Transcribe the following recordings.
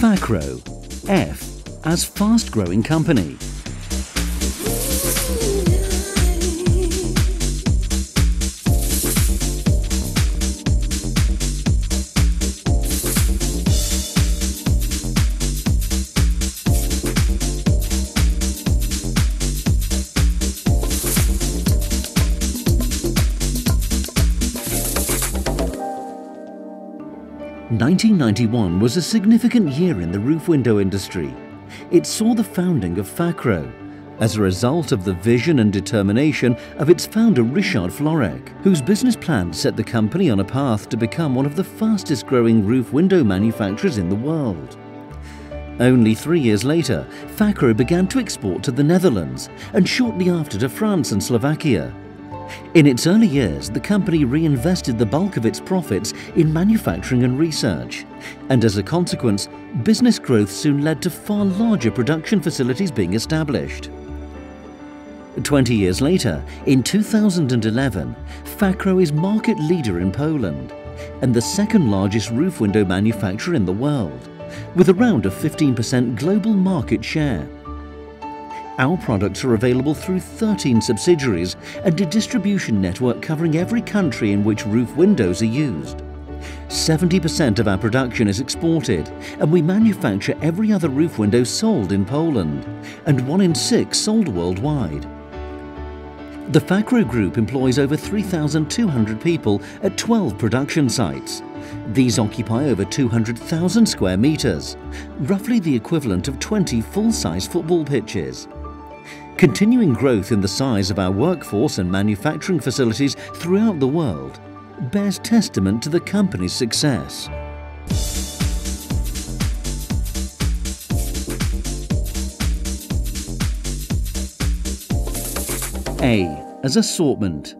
FAKRO, F as fast-growing company. (1991) was a significant year in the roof window industry. It saw the founding of FAKRO as a result of the vision and determination of its founder Richard Florek, whose business plan set the company on a path to become one of the fastest growing roof window manufacturers in the world. Only 3 years later, FAKRO began to export to the Netherlands and shortly after to France and Slovakia. In its early years, the company reinvested the bulk of its profits in manufacturing and research, and as a consequence, business growth soon led to far larger production facilities being established. 20 years later, in 2011, FAKRO is market leader in Poland and the second largest roof window manufacturer in the world, with around a 15% global market share. Our products are available through 13 subsidiaries and a distribution network covering every country in which roof windows are used. 70% of our production is exported, and we manufacture every other roof window sold in Poland, and 1 in 6 sold worldwide. The FAKRO Group employs over 3,200 people at 12 production sites. These occupy over 200,000 square meters, roughly the equivalent of 20 full-size football pitches. Continuing growth in the size of our workforce and manufacturing facilities throughout the world bears testament to the company's success. A as assortment.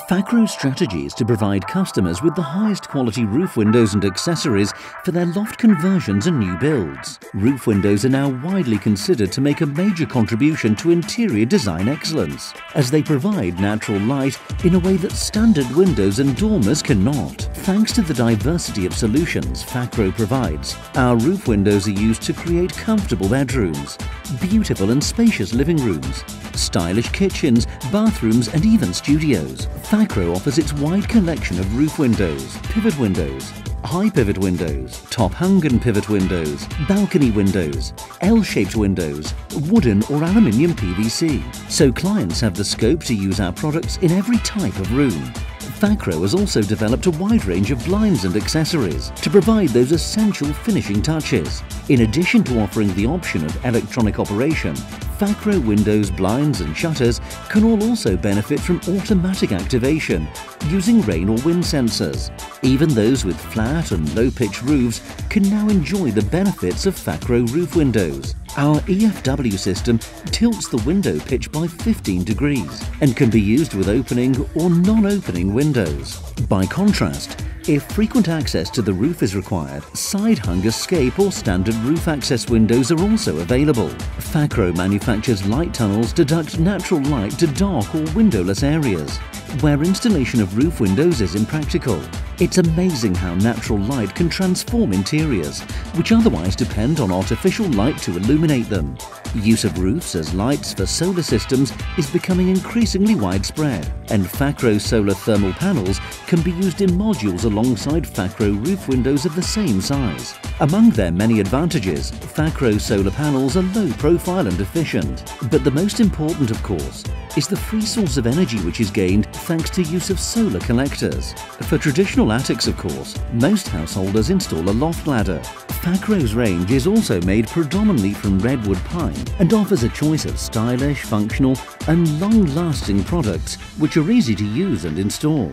FAKRO's strategy is to provide customers with the highest quality roof windows and accessories for their loft conversions and new builds. Roof windows are now widely considered to make a major contribution to interior design excellence, as they provide natural light in a way that standard windows and dormers cannot. Thanks to the diversity of solutions FAKRO provides, our roof windows are used to create comfortable bedrooms, beautiful and spacious living rooms, stylish kitchens, bathrooms and even studios. FAKRO offers its wide collection of roof windows, pivot windows, high pivot windows, top hung and pivot windows, balcony windows, L-shaped windows, wooden or aluminium PVC, so clients have the scope to use our products in every type of room. FAKRO has also developed a wide range of blinds and accessories to provide those essential finishing touches. In addition to offering the option of electronic operation, FAKRO windows, blinds and shutters can all also benefit from automatic activation using rain or wind sensors. Even those with flat and low-pitch roofs can now enjoy the benefits of FAKRO roof windows. Our EFW system tilts the window pitch by 15 degrees and can be used with opening or non-opening windows. By contrast, if frequent access to the roof is required, side-hung escape or standard roof access windows are also available. FAKRO manufactures light tunnels to duct natural light to dark or windowless areas, where installation of roof windows is impractical. It's amazing how natural light can transform interiors, which otherwise depend on artificial light to illuminate them. Use of roofs as lights for solar systems is becoming increasingly widespread, and FAKRO solar thermal panels can be used in modules alongside FAKRO roof windows of the same size. Among their many advantages, FAKRO solar panels are low profile and efficient, but the most important, of course, is the free source of energy which is gained thanks to use of solar collectors. For traditional attics, of course, most householders install a loft ladder. FAKRO's range is also made predominantly from redwood pine and offers a choice of stylish, functional and long-lasting products which are easy to use and install.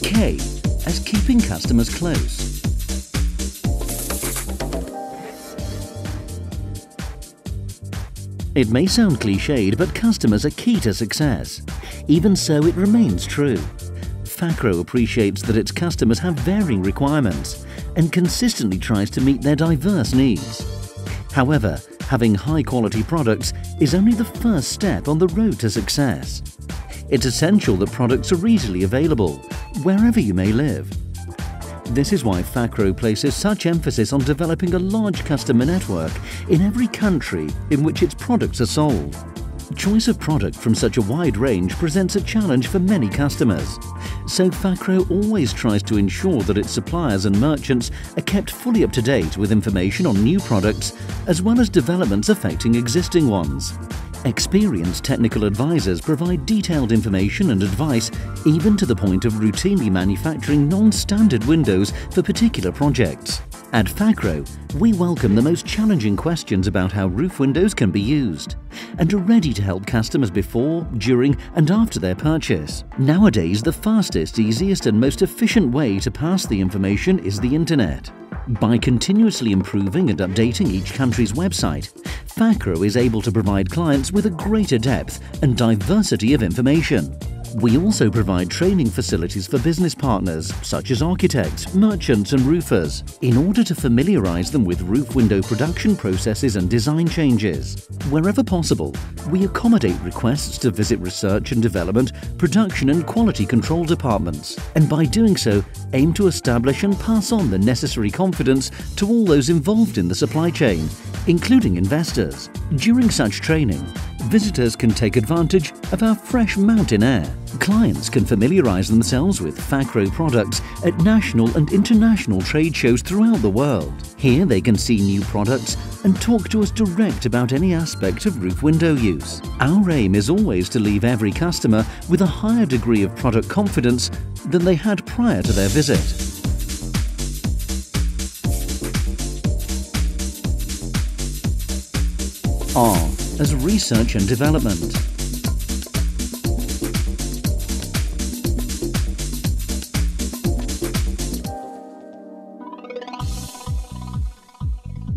K as keeping customers close. It may sound cliched, but customers are key to success. Even so, it remains true. FAKRO appreciates that its customers have varying requirements and consistently tries to meet their diverse needs. However, having high-quality products is only the first step on the road to success. It's essential that products are easily available, wherever you may live. This is why FAKRO places such emphasis on developing a large customer network in every country in which its products are sold. Choice of product from such a wide range presents a challenge for many customers. So FAKRO always tries to ensure that its suppliers and merchants are kept fully up to date with information on new products as well as developments affecting existing ones. Experienced technical advisors provide detailed information and advice, even to the point of routinely manufacturing non-standard windows for particular projects. At FAKRO, we welcome the most challenging questions about how roof windows can be used and are ready to help customers before, during and after their purchase. Nowadays, the fastest, easiest and most efficient way to pass the information is the internet. By continuously improving and updating each country's website, FAKRO is able to provide clients with a greater depth and diversity of information. We also provide training facilities for business partners, such as architects, merchants and roofers, in order to familiarize them with roof window production processes and design changes. Wherever possible, we accommodate requests to visit research and development, production and quality control departments, and by doing so, aim to establish and pass on the necessary confidence to all those involved in the supply chain, including investors. During such training, visitors can take advantage of our fresh mountain air. Clients can familiarize themselves with FAKRO products at national and international trade shows throughout the world. Here they can see new products and talk to us direct about any aspect of roof window use. Our aim is always to leave every customer with a higher degree of product confidence than they had prior to their visit. R as research and development.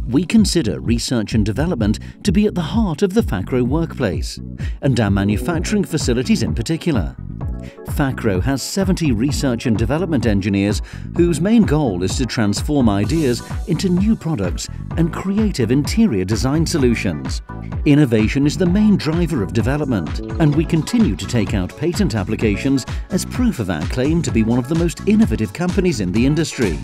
We consider research and development to be at the heart of the FAKRO workplace, and our manufacturing facilities in particular. FAKRO has 70 research and development engineers whose main goal is to transform ideas into new products and creative interior design solutions. Innovation is the main driver of development, and we continue to take out patent applications as proof of our claim to be one of the most innovative companies in the industry.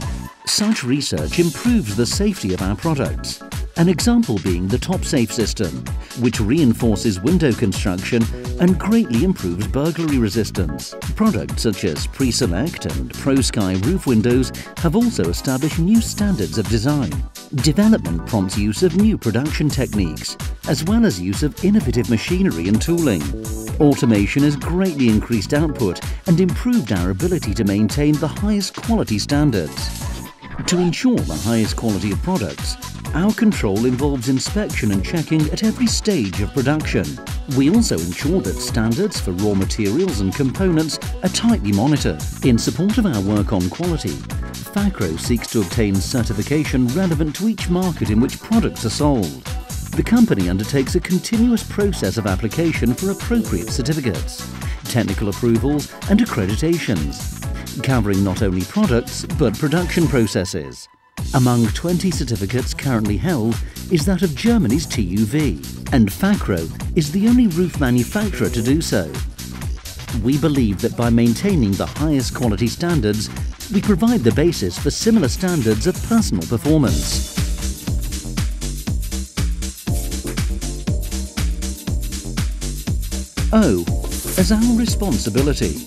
Such research improves the safety of our products, an example being the Top Safe system, which reinforces window construction and greatly improves burglary resistance. Products such as Pre-Select and ProSky roof windows have also established new standards of design. Development prompts use of new production techniques, as well as use of innovative machinery and tooling. Automation has greatly increased output and improved our ability to maintain the highest quality standards. To ensure the highest quality of products, our control involves inspection and checking at every stage of production. We also ensure that standards for raw materials and components are tightly monitored. In support of our work on quality, FAKRO seeks to obtain certification relevant to each market in which products are sold. The company undertakes a continuous process of application for appropriate certificates, technical approvals and accreditations, covering not only products but production processes. Among 20 certificates currently held is that of Germany's TÜV, and FAKRO is the only roof manufacturer to do so. We believe that by maintaining the highest quality standards, we provide the basis for similar standards of personal performance. O as our responsibility.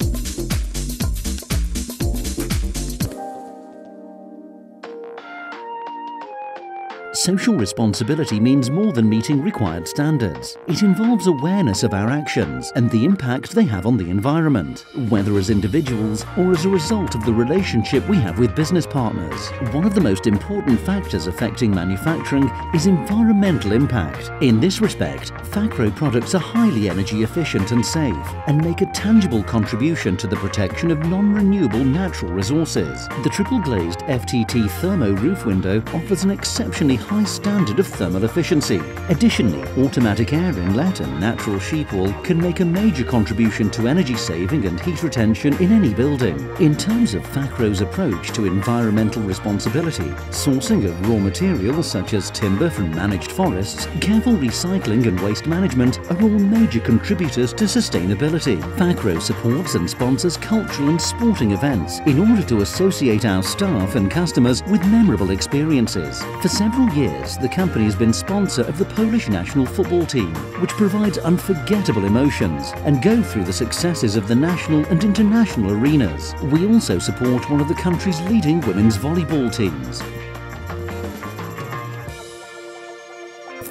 Social responsibility means more than meeting required standards. It involves awareness of our actions and the impact they have on the environment, whether as individuals or as a result of the relationship we have with business partners. One of the most important factors affecting manufacturing is environmental impact. In this respect, FAKRO products are highly energy efficient and safe and make a tangible contribution to the protection of non-renewable natural resources. The triple glazed FTT thermo roof window offers an exceptionally high standard of thermal efficiency. Additionally, automatic air inlet and natural sheet wool can make a major contribution to energy saving and heat retention in any building. In terms of FAKRO's approach to environmental responsibility, sourcing of raw materials such as timber from managed forests, careful recycling and waste management are all major contributors to sustainability. FAKRO supports and sponsors cultural and sporting events in order to associate our staff and customers with memorable experiences. For several years, the company has been sponsor of the Polish national football team, which provides unforgettable emotions and go through the successes of the national and international arenas. We also support one of the country's leading women's volleyball teams.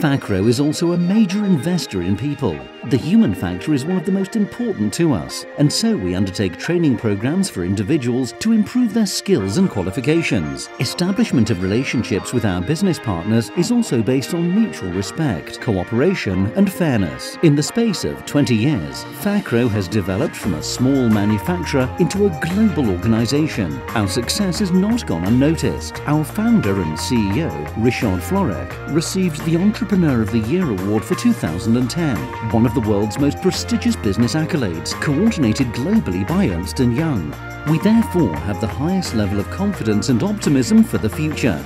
FAKRO is also a major investor in people. The human factor is one of the most important to us, and so we undertake training programs for individuals to improve their skills and qualifications. Establishment of relationships with our business partners is also based on mutual respect, cooperation and fairness. In the space of 20 years, FAKRO has developed from a small manufacturer into a global organization. Our success has not gone unnoticed. Our founder and CEO, Richard Florek, received the Entrepreneur of the Year award for 2010, one of the world's most prestigious business accolades, coordinated globally by Ernst & Young. We therefore have the highest level of confidence and optimism for the future.